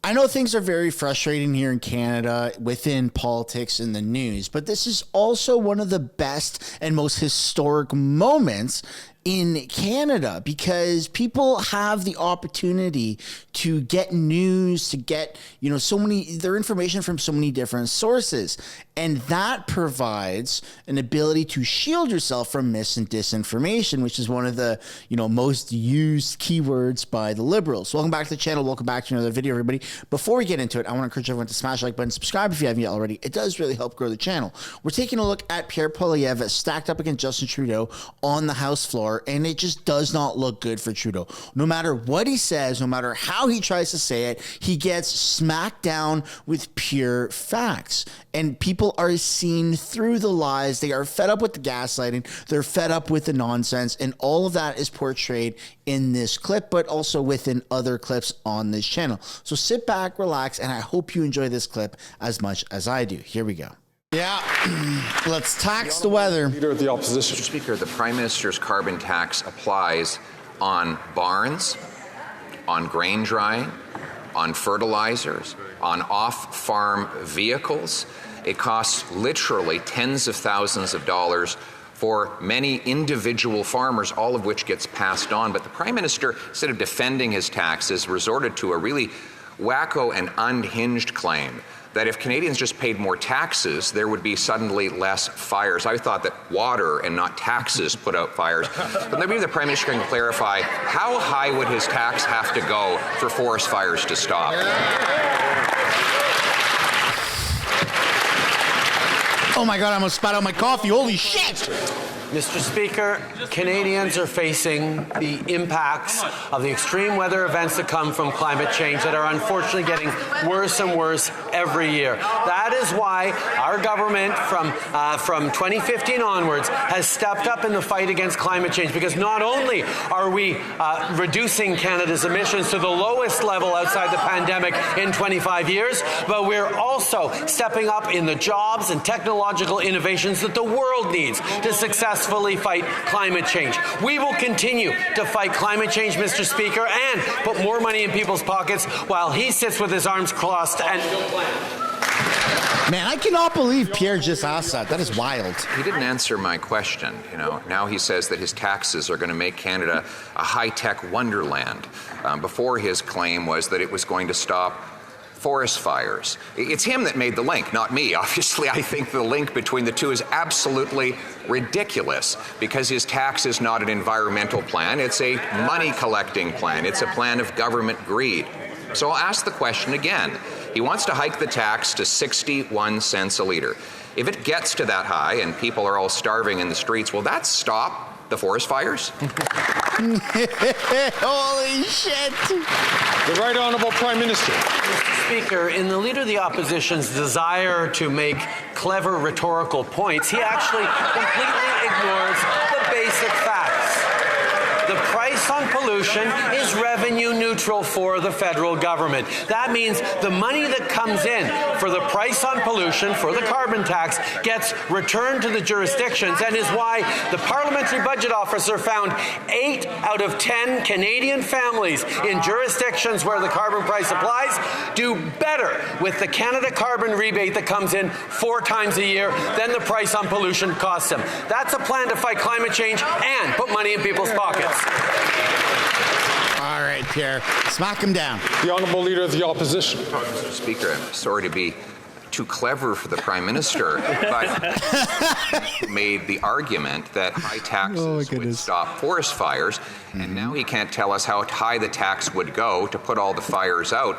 I know things are very frustrating here in Canada within politics and the news, but this is also one of the best and most historic moments in Canada because people have the opportunity to get news, to get, their information from so many different sources. And that provides an ability to shield yourself from mis and disinformation, which is one of the, most used keywords by the Liberals. So welcome back to the channel. Welcome back to another video, everybody. Before we get into it, I want to encourage everyone to smash the like button, subscribe if you haven't yet already. It does really help grow the channel. We're taking a look at Pierre Poilievre stacked up against Justin Trudeau on the House floor, and it just does not look good for Trudeau. No matter what he says, no matter how he tries to say it, he gets smacked down with pure facts. And people are seeing through the lies. They are fed up with the gaslighting. They're fed up with the nonsense. And all of that is portrayed in this clip, but also within other clips on this channel. So sit back, relax, and I hope you enjoy this clip as much as I do. Here we go. Yeah, let's tax the weather. Leader of the opposition. Mr. Speaker, the Prime Minister's carbon tax applies on barns, on grain drying, on fertilizers, on off-farm vehicles. It costs literally tens of thousands of dollars for many individual farmers, all of which gets passed on. But the Prime Minister, instead of defending his taxes, resorted to a really wacko and unhinged claim that if Canadians just paid more taxes, there would be suddenly less fires. I thought that water and not taxes put out fires. But maybe the Prime Minister can clarify, how high would his tax have to go for forest fires to stop? Oh my God, I almost spat out my coffee. Holy shit! Mr. Speaker, Canadians are facing the impacts of the extreme weather events that come from climate change that are unfortunately getting worse and worse every year. That is why our government from 2015 onwards has stepped up in the fight against climate change, because not only are we reducing Canada's emissions to the lowest level outside the pandemic in 25 years, but we're also stepping up in the jobs and technological innovations that the world needs to successfully fight climate change. We will continue to fight climate change, Mr. Speaker, and put more money in people's pockets while he sits with his arms crossed and no plan. Man, I cannot believe Pierre just asked that. That is wild. He didn't answer my question. Now he says that his taxes are going to make Canada a high-tech wonderland. Before, his claim was that it was going to stop forest fires. It's him that made the link, not me. Obviously, I think the link between the two is absolutely ridiculous because his tax is not an environmental plan. It's a money-collecting plan. It's a plan of government greed. So I'll ask the question again. He wants to hike the tax to 61 cents a litre. If it gets to that high and people are all starving in the streets, will that stop the forest fires? Holy shit. The Right Honourable Prime Minister. Mr. Speaker, in the Leader of the Opposition's desire to make clever rhetorical points, he actually completely ignores the basic facts. The price on pollution is revenue neutral for the federal government. That means the money that comes in for the price on pollution, for the carbon tax, gets returned to the jurisdictions, and is why the Parliamentary Budget Officer found 8 out of 10 Canadian families in jurisdictions where the carbon price applies do better with the Canada carbon rebate that comes in 4 times a year than the price on pollution costs them. That's a plan to fight climate change and put money in people's pockets. All right, Pierre, smack him down. The Honourable Leader of the Opposition. Mr. Speaker, I'm sorry to be too clever for the Prime Minister, but made the argument that high taxes would stop forest fires, and now he can't tell us how high the tax would go to put all the fires out.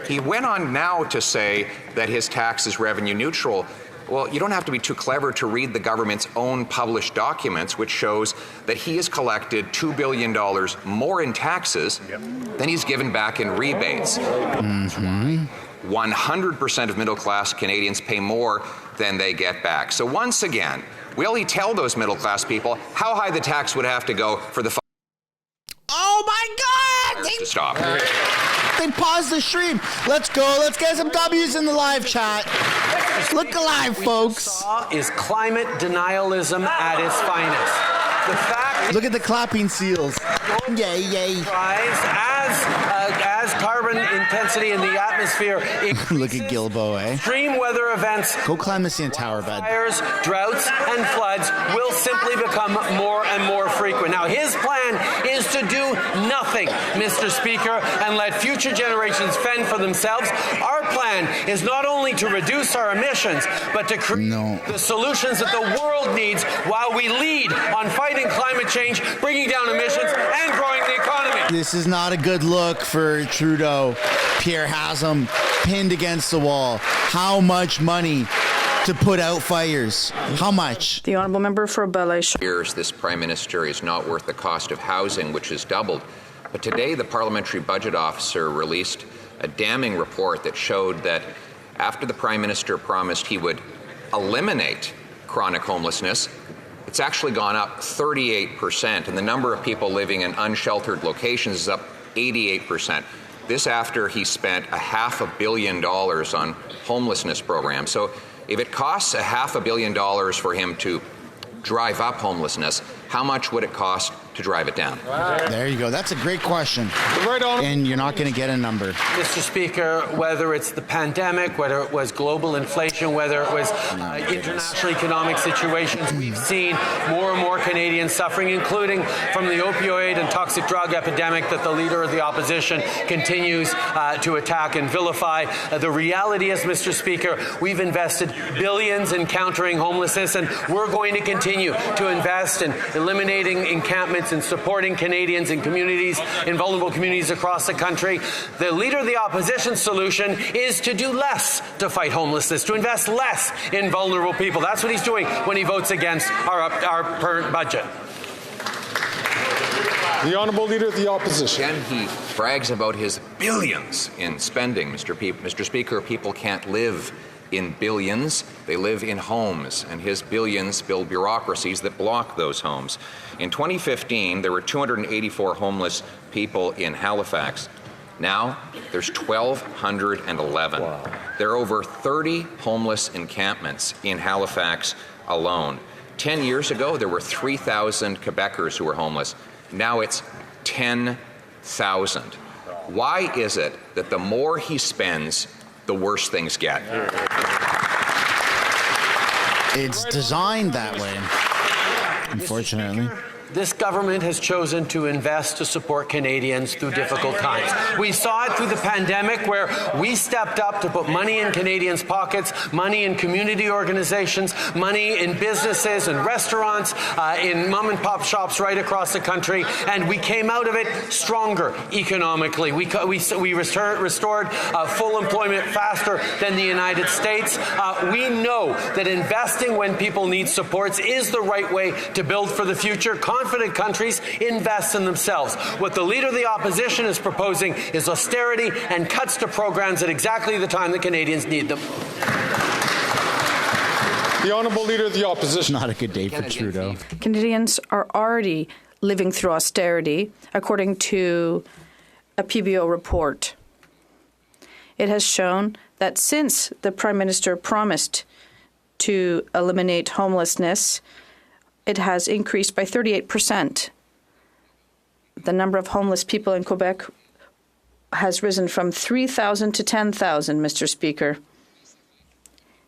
He went on now to say that his tax is revenue neutral. Well, you don't have to be too clever to read the government's own published documents, which shows that he has collected $2 billion more in taxes than he's given back in rebates. 100% of middle-class Canadians pay more than they get back. So once again, we only tell those middle-class people how high the tax would have to go for the Oh my God! to stop. They paused the stream. Let's go. Let's get some W's in the live chat. Look alive, folks. Is climate denialism at its finest. The fact Look at the clapping seals. Yay, yay. as carbon carbon intensity in the atmosphere increases, Look at Gilbo, eh? extreme weather events, Go climb the CN Tower, bud. fires, droughts, and floods will simply become more and more frequent. Now, his plan is to do nothing, Mr. Speaker, and let future generations fend for themselves. Our plan is not only to reduce our emissions, but to create the solutions that the world needs while we lead on fighting climate change, bringing down emissions, and growing the economy. This is not a good look for Trudeau. Pierre has him pinned against the wall. How much money to put out fires? How much? The honourable member for Ballet. Years, this Prime Minister is not worth the cost of housing, which has doubled. But today, the Parliamentary Budget Officer released a damning report that showed that after the Prime Minister promised he would eliminate chronic homelessness, it's actually gone up 38%, and the number of people living in unsheltered locations is up 88%. This after he spent $500 million on homelessness programs. So if it costs $500 million for him to drive up homelessness, how much would it cost to drive it down? There you go. That's a great question. And you're not going to get a number. Mr. Speaker, whether it's the pandemic, whether it was global inflation, whether it was international economic situations, we've seen more and more Canadians suffering, including from the opioid and toxic drug epidemic that the Leader of the Opposition continues to attack and vilify. The reality is, Mr. Speaker, we've invested billions in countering homelessness, and we're going to continue to invest in eliminating encampments and supporting Canadians and communities, in vulnerable communities across the country. The Leader of the Opposition's solution is to do less to fight homelessness, to invest less in vulnerable people. That's what he's doing when he votes against our current budget. The Honourable Leader of the Opposition. Again, he brags about his billions in spending, Mr. Speaker. People can't live in billions. They live in homes, and his billions build bureaucracies that block those homes. In 2015, there were 284 homeless people in Halifax. Now, there's 1,211. Wow. There are over 30 homeless encampments in Halifax alone. 10 years ago, there were 3,000 Quebecers who were homeless. Now it's 10,000. Why is it that the more he spends, the worse things get? It's designed that way, unfortunately. This government has chosen to invest to support Canadians through difficult times. We saw it through the pandemic, where we stepped up to put money in Canadians' pockets, money in community organizations, money in businesses and restaurants, in mom-and-pop shops right across the country, and we came out of it stronger economically. We restored full employment faster than the United States. We know that investing when people need supports is the right way to build for the future. Confident countries invest in themselves. What the Leader of the Opposition is proposing is austerity and cuts to programs at exactly the time that Canadians need them. The Honourable Leader of the Opposition. Not a good day for Trudeau. Canadians are already living through austerity, according to a PBO report. It has shown that since the Prime Minister promised to eliminate homelessness, it has increased by 38%. The number of homeless people in Quebec has risen from 3,000 to 10,000, Mr. Speaker.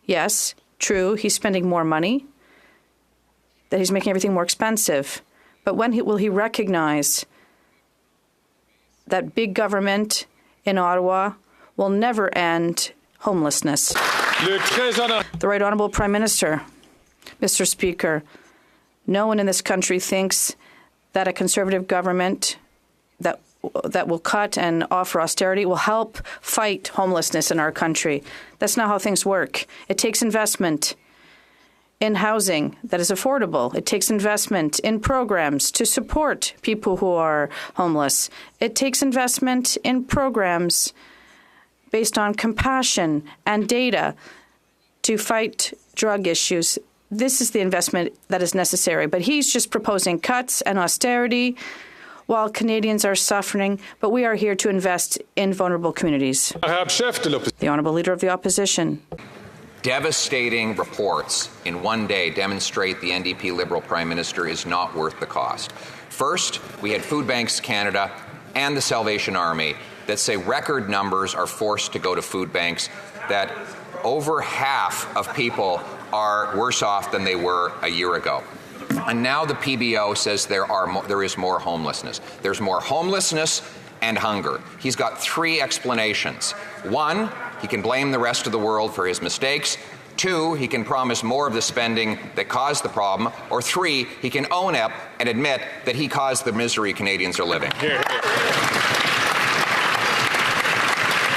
Yes, true, he's spending more money, that he's making everything more expensive. But when will he recognize that big government in Ottawa will never end homelessness? The Right Honourable Prime Minister, Mr. Speaker, no one in this country thinks that a Conservative government that will cut and offer austerity will help fight homelessness in our country. That's not how things work. It takes investment in housing that is affordable. It takes investment in programs to support people who are homeless. It takes investment in programs based on compassion and data to fight drug issues. This is the investment that is necessary. But he's just proposing cuts and austerity while Canadians are suffering. But we are here to invest in vulnerable communities. The Honourable Leader of the Opposition. Devastating reports in one day demonstrate the NDP Liberal Prime Minister is not worth the cost. First, we had Food Banks Canada and the Salvation Army that say record numbers are forced to go to food banks, that over half of people are worse off than they were a year ago. And now the PBO says there is more homelessness. There's more homelessness and hunger. He's got three explanations. One, he can blame the rest of the world for his mistakes. Two, he can promise more of the spending that caused the problem. Or three, he can own up and admit that he caused the misery Canadians are living.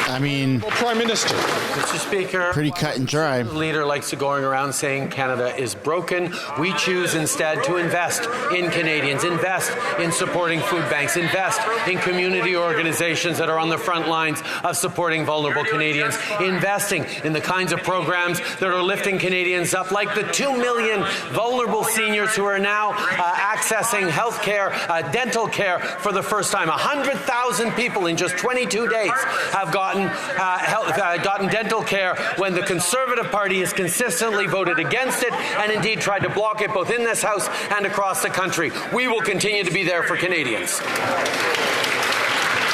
I mean, Prime Minister. Mr. Speaker, pretty cut and dry. The leader likes to going around saying Canada is broken. We choose instead to invest in Canadians, invest in supporting food banks, invest in community organizations that are on the front lines of supporting vulnerable Canadians, investing in the kinds of programs that are lifting Canadians up, like the 2 million vulnerable seniors who are now accessing health care, dental care for the first time. 100,000 people in just 22 days have gotten dental care when the Conservative Party has consistently voted against it and indeed tried to block it both in this House and across the country. We will continue to be there for Canadians.